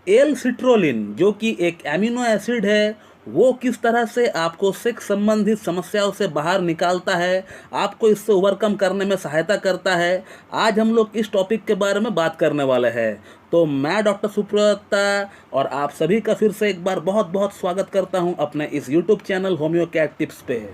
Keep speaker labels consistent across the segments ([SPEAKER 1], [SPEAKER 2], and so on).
[SPEAKER 1] L citrulline जो कि एक एमिनो एसिड है, वो किस तरह से आपको सेक्स संबंधित समस्याओं से बाहर निकालता है, आपको इससे ओवरकम करने में सहायता करता है। आज हम लोग इस टॉपिक के बारे में बात करने वाले हैं। तो मैं डॉक्टर सुप्रता और आप सभी का फिर से एक बार बहुत बहुत स्वागत करता हूं अपने इस YouTube channel homeo cat tips पे।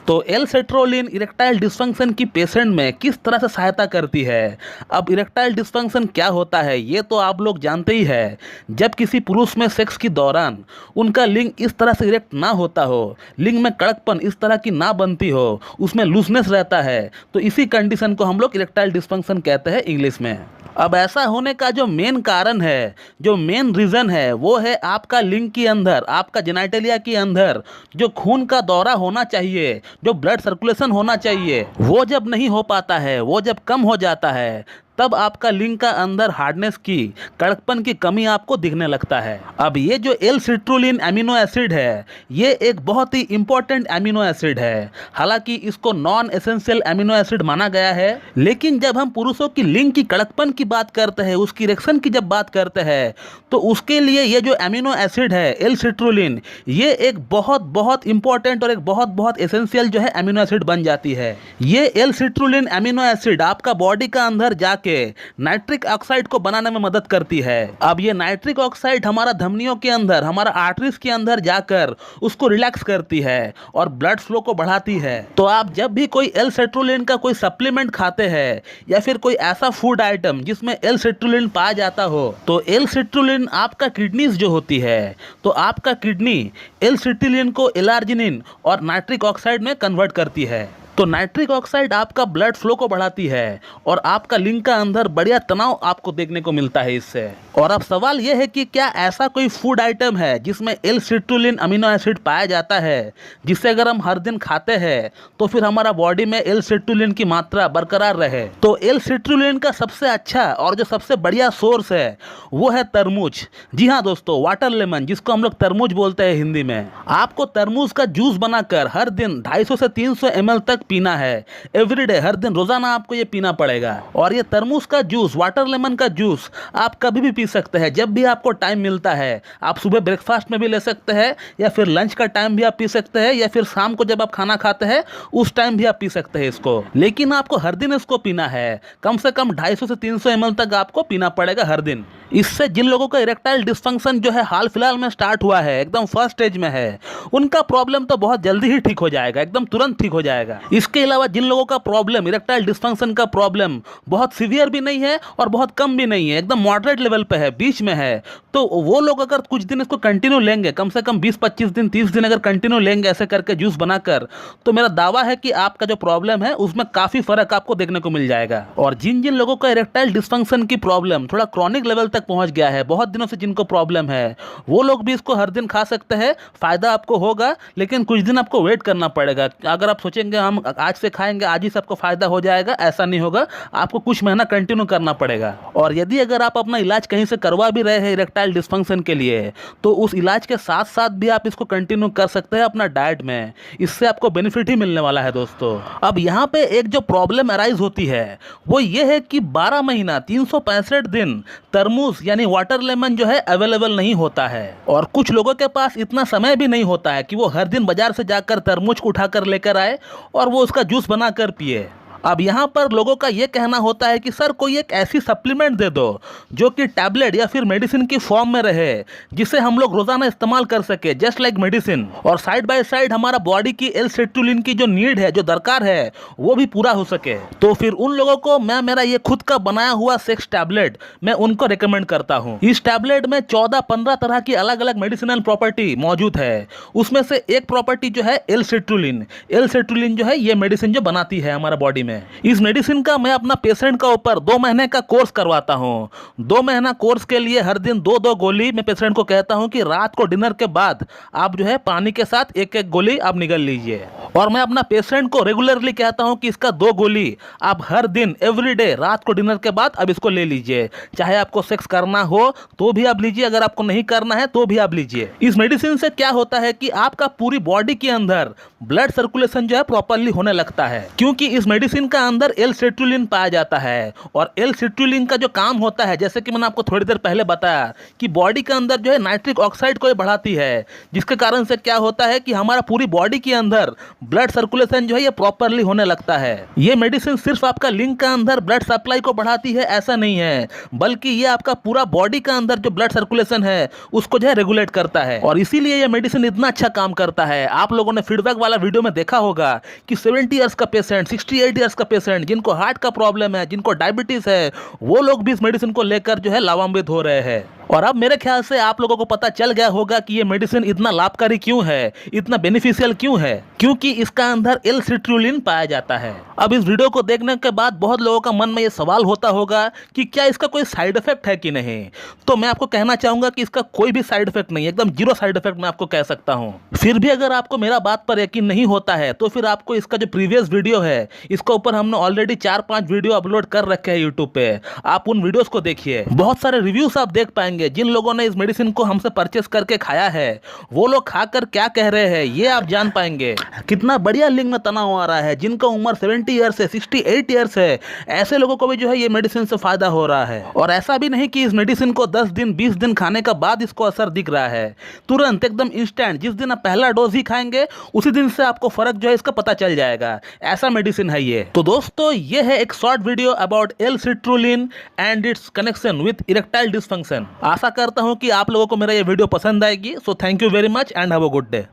[SPEAKER 1] तो एल सेट्रोलिन इरेक्टाइल डिस्फंक्शन की पेशेंट में किस तरह से सहायता करती है। अब इरेक्टाइल डिस्फंक्शन क्या होता है ये तो आप लोग जानते ही है। जब किसी पुरुष में सेक्स के दौरान उनका लिंग इस तरह से इरेक्ट ना होता हो, लिंग में कड़कपन इस तरह की ना बनती हो, उसमें लूजनेस रहता है, तो इसी कंडीशन को हम लोग इरेक्टाइल डिस्फंक्शन कहते हैं इंग्लिश में। अब ऐसा होने का जो मेन कारण है, जो मेन रीज़न है, वो है आपका लिंग के अंदर, आपका जेनाइटेलिया के अंदर जो खून का दौरा होना चाहिए, जो ब्लड सर्कुलेशन होना चाहिए, वो जब नहीं हो पाता है, वो जब कम हो जाता है, तब आपका लिंग का अंदर हार्डनेस की, कड़कपन की कमी आपको दिखने लगता है। अब ये जो एल सिट्रुलिन एमिनो एसिड है, ये एक बहुत ही इंपॉर्टेंट एमिनो एसिड है। हालांकि इसको नॉन एसेंशियल एमिनो एसिड माना गया है, लेकिन जब हम पुरुषों की लिंग की कड़कपन की बात करते हैं, उसकी इरेक्शन की जब बात करते हैं, तो उसके लिए ये जो एमिनो एसिड है एल सिट्रुलिन, ये एक बहुत बहुत इंपॉर्टेंट और एक बहुत बहुत एसेंशियल जो है एमिनो एसिड बन जाती है। ये एल सिट्रुलिन एमिनो एसिड आपका बॉडी का अंदर जाके नाइट्रिक ऑक्साइड को बनाने में मदद करती है। अब ये नाइट्रिक ऑक्साइड हमारा धमनियों के अंदर, हमारा आर्टरीज के अंदर जाकर उसको रिलैक्स करती है और ब्लड फ्लो को बढ़ाती है। तो आप जब भी कोई एल सेट्रुलिन का कोई सप्लीमेंट खाते हैं या फिर कोई ऐसा फूड आइटम जिसमें एल सेट्रुलिन पाया जाता हो, तो एल सेट्रुलिन आपका किडनीज जो होती है, तो आपका किडनी एल सेट्रुलिन को एलार्जिनिन और नाइट्रिक ऑक्साइड में कन्वर्ट करती है। तो नाइट्रिक ऑक्साइड आपका ब्लड फ्लो को बढ़ाती है और आपका लिंग का अंदर बढ़िया तनाव आपको देखने को मिलता है इससे। और अब सवाल यह है कि क्या ऐसा कोई फूड आइटम है जिसमें एल सिट्रुलिन अमीनो एसिड पाया जाता है, जिससे अगर हम हर दिन खाते हैं तो फिर हमारा बॉडी में एल सिट्रुलिन की मात्रा बरकरार रहे। तो एल सिट्रुलिन का सबसे अच्छा और जो सबसे बढ़िया सोर्स है वो है तरबूज। जी हाँ दोस्तों, वाटर लेमन, जिसको हम लोग तरबूज बोलते हैं हिंदी में। आपको तरबूज का जूस बनाकर हर दिन 250 से 300 ml तक पीना है। एवरीडे, हर दिन, रोजाना आपको ये पीना पड़ेगा। और ये तरबूज का जूस, वाटर लेमन का जूस आप कभी भी पी सकते हैं, जब भी आपको टाइम मिलता है। आप सुबह ब्रेकफास्ट में भी ले सकते हैं, या फिर लंच का टाइम भी आप पी सकते हैं, या फिर शाम को जब आप खाना खाते हैं उस टाइम भी आप पी सकते हैं इसको। लेकिन आपको हर दिन इसको पीना है। कम से कम 250 से 300 ml तक आपको पीना पड़ेगा हर दिन। इससे जिन लोगों का इरेक्टाइल डिस्फंक्शन जो है हाल फिलहाल में स्टार्ट हुआ है, एकदम फर्स्ट स्टेज में है, उनका प्रॉब्लम तो बहुत जल्दी ही ठीक हो जाएगा, एकदम तुरंत ठीक हो जाएगा। इसके अलावा जिन लोगों का प्रॉब्लम, इरेक्टाइल डिस्फंक्शन का प्रॉब्लम बहुत सीवियर भी नहीं है और बहुत कम भी नहीं है, एकदम मॉडरेट लेवल पे है, बीच में है, तो वो लोग अगर कुछ दिन इसको कंटिन्यू लेंगे, कम से कम 20-25 दिन, 30 दिन अगर कंटिन्यू लेंगे ऐसे करके जूस बनाकर, तो मेरा दावा है कि आपका जो प्रॉब्लम है उसमें काफी फर्क आपको देखने को मिल जाएगा। और जिन जिन लोगों का इरेक्टाइल डिस्फंक्शन की प्रॉब्लम थोड़ा क्रॉनिक लेवल तक पहुंच गया है, बहुत दिनों से जिनको प्रॉब्लम है, वो लोग भी इसको हर दिन खा सकते हैं। फायदा आपको होगा, लेकिन कुछ दिन आपको वेट करना पड़ेगा। अगर आप सोचेंगे हम आज से खाएंगे आज ही सबको फायदा हो जाएगा, ऐसा नहीं होगा, आपको कुछ महीना कंटिन्यू करना पड़ेगा। और यदि अगर आप अपना इलाज कहीं से करवा भी रहे हैं इरेक्टाइल डिस्फंक्शन के लिए, तो उस इलाज के साथ साथ भी आप इसको कंटिन्यू कर सकते हैं अपना डाइट में। इससे आपको बेनिफिट ही मिलने वाला है दोस्तों। अब यहाँ पे एक जो प्रॉब्लम अराइज होती है वो ये है कि 12 महीना 365 दिन तरबूज यानी वाटर लेमन जो है अवेलेबल नहीं होता है। और कुछ लोगों के पास इतना समय भी नहीं होता है कि वो हर दिन बाजार से जाकर तरबूज को उठाकर लेकर आए और वो उसका जूस बनाकर पिए। अब यहाँ पर लोगों का ये कहना होता है कि सर कोई एक ऐसी सप्लीमेंट दे दो जो कि टैबलेट या फिर मेडिसिन की फॉर्म में रहे, जिसे हम लोग रोजाना इस्तेमाल कर सके, जस्ट लाइक मेडिसिन, और साइड बाय साइड हमारा बॉडी की एल सेट्रुलिन की जो नीड है, जो दरकार है, वो भी पूरा हो सके। तो फिर उन लोगों को मैं मेरा ये खुद का बनाया हुआ सेक्स टैबलेट मैं उनको रिकमेंड करता हूँ। इस टैबलेट में 14-15 तरह की अलग अलग मेडिसिनल प्रॉपर्टी मौजूद है। उसमें से एक प्रॉपर्टी जो है एल सेट्रुलिन, एल सेट्रुलिन जो है ये मेडिसिन जो बनाती है हमारा बॉडी में। इस मेडिसिन का मैं अपना पेशेंट का ऊपर 2 महीने का कोर्स करवाता हूँ। 2 महीना कोर्स के लिए हर दिन 2-2 गोली मैं पेशेंट को कहता हूँ कि रात को डिनर के बाद आप जो है पानी के साथ 1-1 गोली आप निगल लीजिए। और मैं अपना पेशेंट को रेगुलरली कहता हूँ कि इसका 2 गोली आप हर दिन एवरीडे रात को डिनर के बाद अब इसको ले लीजिए। चाहे आपको सेक्स करना हो तो भी आप लीजिए, अगर आपको नहीं करना है तो भी आप लीजिए। इस मेडिसिन से क्या होता है कि आपका पूरी बॉडी के अंदर ब्लड सर्कुलेशन जो है प्रॉपरली होने लगता है, क्योंकि इस मेडिसिन मेडिसिन का अंदर एल सिट्रुलिन पाया जाता है और एल सिट्रुलिन का जो काम होता है, जैसे कि मैंने आपको थोड़ी देर पहले बताया कि बॉडी के अंदर जो है नाइट्रिक ऑक्साइड को बढ़ाती है, जिसके कारण से क्या होता है कि हमारा पूरी बॉडी के अंदर ब्लड सर्कुलेशन जो है ये प्रॉपरली होने लगता है। ये मेडिसिन सिर्फ आपका लिंग का अंदर ब्लड सप्लाई को बढ़ाती है ऐसा नहीं है, बल्कि ये आपका पूरा बॉडी का अंदर जो ब्लड सर्कुलेशन है उसको जो है रेगुलेट करता है और इसीलिए ये मेडिसिन इतना अच्छा काम करता है। आप लोगों ने फीडबैक वाला वीडियो में देखा होगा कि 70 इयर्स का पेशेंट, 68 इयर्स का पेशेंट, जिनको हार्ट का प्रॉब्लम है, जिनको डायबिटीज है, वो लोग भी इस मेडिसिन को लेकर जो है लाभान्वित हो रहे हैं। और अब मेरे ख्याल से आप लोगों को पता चल गया होगा कि ये मेडिसिन इतना लाभकारी क्यों है, इतना बेनिफिशियल क्यों है, क्योंकि इसका अंदर एल सिट्रुलिन पाया जाता है। अब इस वीडियो को देखने के बाद बहुत लोगों का मन में ये सवाल होता होगा कि क्या इसका कोई साइड इफेक्ट है कि नहीं। तो मैं आपको कहना चाहूंगा कि इसका कोई भी साइड इफेक्ट नहीं है, एकदम जीरो साइड इफेक्ट मैं आपको कह सकता हूं। फिर भी अगर आपको मेरा बात पर यकीन नहीं होता है तो फिर आपको इसका जो प्रीवियस वीडियो है, इसके ऊपर हमने ऑलरेडी 4-5 वीडियो अपलोड कर रखे हैं यूट्यूब पे, आप उन वीडियोस को देखिए। बहुत सारे रिव्यूज आप देख पाएंगे। जिन लोगों ने इस मेडिसिन को हमसे परचेस करके खाया है वो लोग खाकर क्या कह रहे हैं ये आप जान पाएंगे। कितना बढ़िया लिंग में तनाव आ रहा है। जिनका उम्र 70 ईयर्स है, 68 ईयर्स है, ऐसे लोगों को भी जो है ये मेडिसिन से फायदा हो रहा है। और ऐसा भी नहीं कि इस मेडिसिन को 10 दिन 20 दिन खाने के बाद इसको असर दिख रहा है, तुरंत एकदम इंस्टेंट। जिस दिन आप पहला डोज ही खाएंगे उसी दिन से आपको फर्क जो है इसका पता चल जाएगा। ऐसा मेडिसिन है ये। तो दोस्तों ये है एक short video about L citrulline and its connection with erectile dysfunction. आशा करता हूं कि आप लोगों को मेरा ये वीडियो पसंद आएगी। So thank you very much and have a good day.